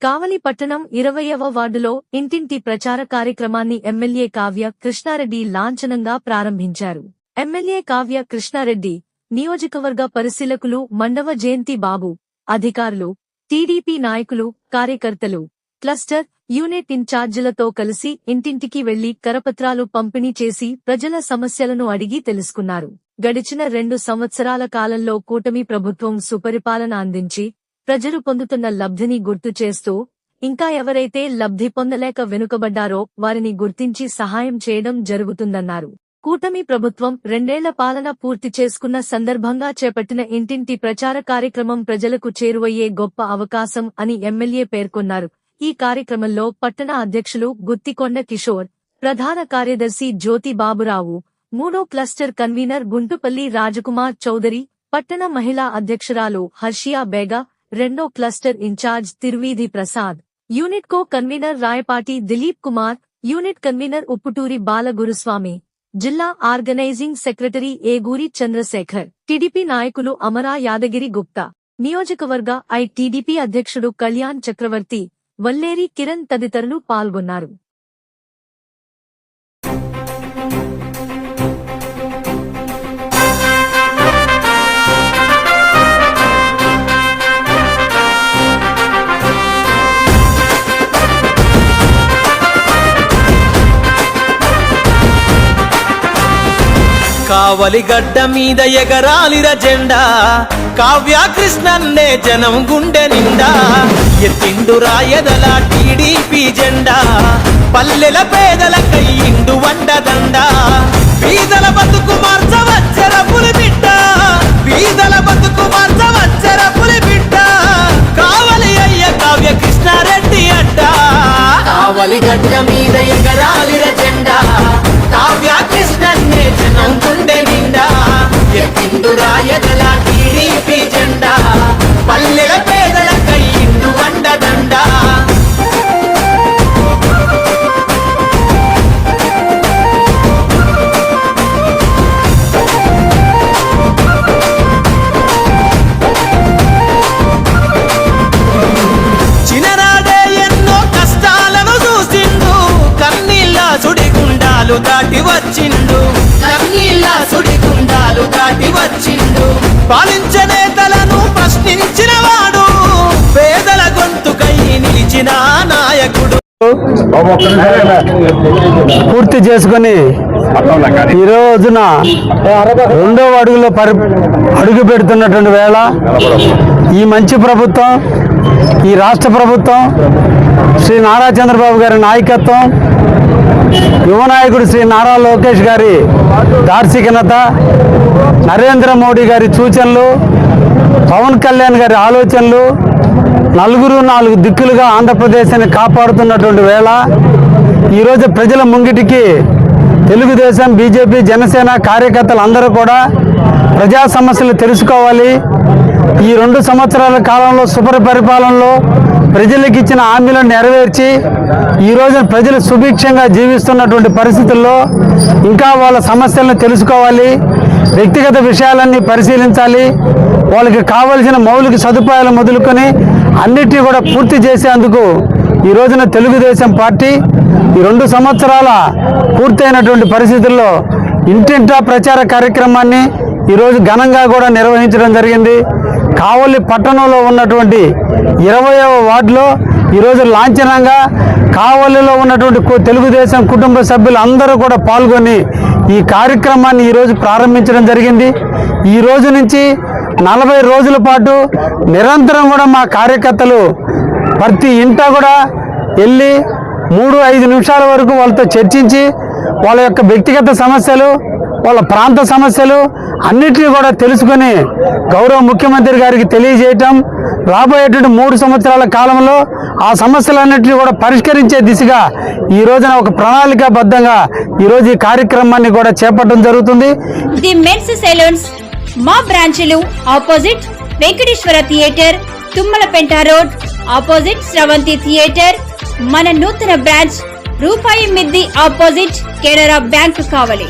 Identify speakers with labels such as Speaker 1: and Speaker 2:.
Speaker 1: కావలి పట్టణం 20వ వార్డులో ఇంటింటి ప్రచార కార్యక్రమాన్ని ఎమ్మెల్యే కావ్య కృష్ణారెడ్డి లాంఛనంగా ప్రారంభించారు. ఎమ్మెల్యే కావ్య కృష్ణారెడ్డి, నియోజకవర్గ పరిశీలకులు మండవ జయంతి బాబు, అధికారులు, టీడీపీ నాయకులు, కార్యకర్తలు, క్లస్టర్, యూనిట్ ఇన్ఛార్జీలతో కలిసి ఇంటింటికి వెళ్లి కరపత్రాలు పంపిణీ చేసి ప్రజల సమస్యలను అడిగి తెలుసుకున్నారు. గడిచిన 2 సంవత్సరాల కాలంలో కూటమి ప్రభుత్వం సుపరిపాలన అందించి ప్రజలు పొందుతున్న లబ్ధిని గుర్తు చేస్తూ ఇంకా ఎవరైతే లబ్ధి పొందలేక వెనుకబడ్డారో వారిని గుర్తించి సహాయం చేయడం జరుగుతుందన్నారు. కూటమి ప్రభుత్వం 2 ఏళ్ల పాలన పూర్తి చేసుకున్న సందర్భంగా చేపట్టిన ఇంటింటి ప్రచార కార్యక్రమం ప్రజలకు చేరువయ్యే గొప్ప అవకాశం అని ఎమ్మెల్యే పేర్కొన్నారు. ఈ కార్యక్రమంలో పట్టణ అధ్యక్షులు గుత్తికొండ కిషోర్, ప్రధాన కార్యదర్శి జ్యోతి బాబురావు, 3వ క్లస్టర్ కన్వీనర్ గుంటుపల్లి రాజకుమార్ చౌదరి, పట్టణ మహిళా అధ్యక్షురాలు హర్షియా బేగా, 2వ cluster incharge Thiruveedhi Prasad, unit co convener Rayapati Dileep Kumar, unit convener Upputuri Balaguruswamy, జిల్లా organising secretary Eguri Chandrasekhar, TDP నాయకులు అమరా యాదగిరి గుప్తా, నియోజకవర్గ టీడీపీ అధ్యక్షుడు కళ్యాణ్ చక్రవర్తి, వల్లేరి కిరణ్ తదితరులు పాల్గొన్నారు.
Speaker 2: కావలి గడ్డ మీద ఎగరాలిర జెండా, కావ్య కృష్ణన్నే జనం గుండె నిండా, ఎత్తిండు రాయదల టీడీపీ జెండా, పల్లెల పేదల కయ్యిండు వండదండ, బీదల బతుకు మార్చవచ్చర పులి బిడ్డ, బీదల బతుకు మార్చవచ్చర పులి బిడ్డ, కావలి అయ్య కావ్య కృష్ణారెడ్డి అడ్డ. కావలి గడ్డ మీద ఎగరాలిర జెండా, కావ్య కృష్ణన్నే జనం గుండె నిండా, ఎత్తిండు రాయదల టీడీపీ జెండా, పల్లెల పేదల కయ్యిండు వండదండ. చిన్ననాడే ఎన్నో కష్టాలను చూసిండు, కన్నీళ్ళ సుడిగుండాలు దాటి వచ్చిండు, కన్నీళ్ళ సుడిగుండాలు దాటి వచ్చిండు, పాలించే నేతలను ప్రశ్నించిన వాడు, పేదల గొంతుకై నిలిచిన నాయకుడు.
Speaker 3: పూర్తి చేసుకుని ఈ రోజున 2వ అడుగులో అడుగు పెడుతున్నటువంటి వేళ ఈ మంచి ప్రభుత్వం, ఈ రాష్ట్ర ప్రభుత్వం, శ్రీ నారా చంద్రబాబు గారి నాయకత్వం, యువ నాయకుడు శ్రీ నారా లోకేష్ గారి దార్శికత, నరేంద్ర మోడీ గారి సూచనలు, పవన్ కళ్యాణ్ గారి ఆలోచనలు, 4 దిక్కులుగా ఆంధ్రప్రదేశాన్ని కాపాడుతున్నటువంటి వేళ ఈరోజు ప్రజల ముంగిటికి తెలుగుదేశం, బీజేపీ, జనసేన కార్యకర్తలు అందరూ కూడా ప్రజా సమస్యలు తెలుసుకోవాలి. ఈ 2 సంవత్సరాల కాలంలో సుపరిపాలనలో ప్రజలకు ఇచ్చిన హామీలను నెరవేర్చి ఈ రోజు ప్రజలు సుభిక్షంగా జీవిస్తున్నటువంటి పరిస్థితుల్లో ఇంకా వాళ్ళ సమస్యలను తెలుసుకోవాలి, వ్యక్తిగత విషయాలన్నీ పరిశీలించాలి, వాళ్ళకి కావలసిన మౌలిక సదుపాయాలు మొదలుకొని అన్నిటినీ కూడా పూర్తి చేసేందుకు ఈ రోజున తెలుగుదేశం పార్టీ ఈ 2 సంవత్సరాల పూర్తయినటువంటి పరిస్థితుల్లో ఇంటింటా ప్రచార కార్యక్రమాన్ని ఈరోజు ఘనంగా కూడా నిర్వహించడం జరిగింది. కావలి పట్టణంలో ఉన్నటువంటి 20వ వార్డులో ఈరోజు లాంఛనంగా కావలిలో ఉన్నటువంటి తెలుగుదేశం కుటుంబ సభ్యులు అందరూ కూడా పాల్గొని ఈ కార్యక్రమాన్ని ఈరోజు ప్రారంభించడం జరిగింది. ఈ రోజు నుంచి 40 రోజుల పాటు నిరంతరం కూడా మా కార్యకర్తలు ప్రతి ఇంటా కూడా వెళ్ళి 3-5 నిమిషాల వరకు వాళ్ళతో చర్చించి వాళ్ళ యొక్క వ్యక్తిగత సమస్యలు, వాళ్ళ ప్రాంత సమస్యలు అన్నిటినీ కూడా తెలుసుకొని గౌరవ ముఖ్యమంత్రి గారికి తెలియజేయటం, రాబోయేటువంటి 3 సంవత్సరాల కాలంలో ఆ సమస్యలన్నింటినీ కూడా పరిష్కరించే దిశగా ఈ రోజున ఒక ప్రణాళికాబద్ధంగా ఈరోజు ఈ కార్యక్రమాన్ని కూడా చేపట్టడం జరుగుతుంది.
Speaker 4: ది మెన్స్ సెలూన్స్ మా బ్రాంచ్లు opposite Venkateswara theatre, Tummalapenta road, opposite Sravanthi theatre. మన నూతన బ్రాంచ్ రూపాయి మిద్ది ఆపోజిట్ కెనరా బ్యాంక్ కావలి.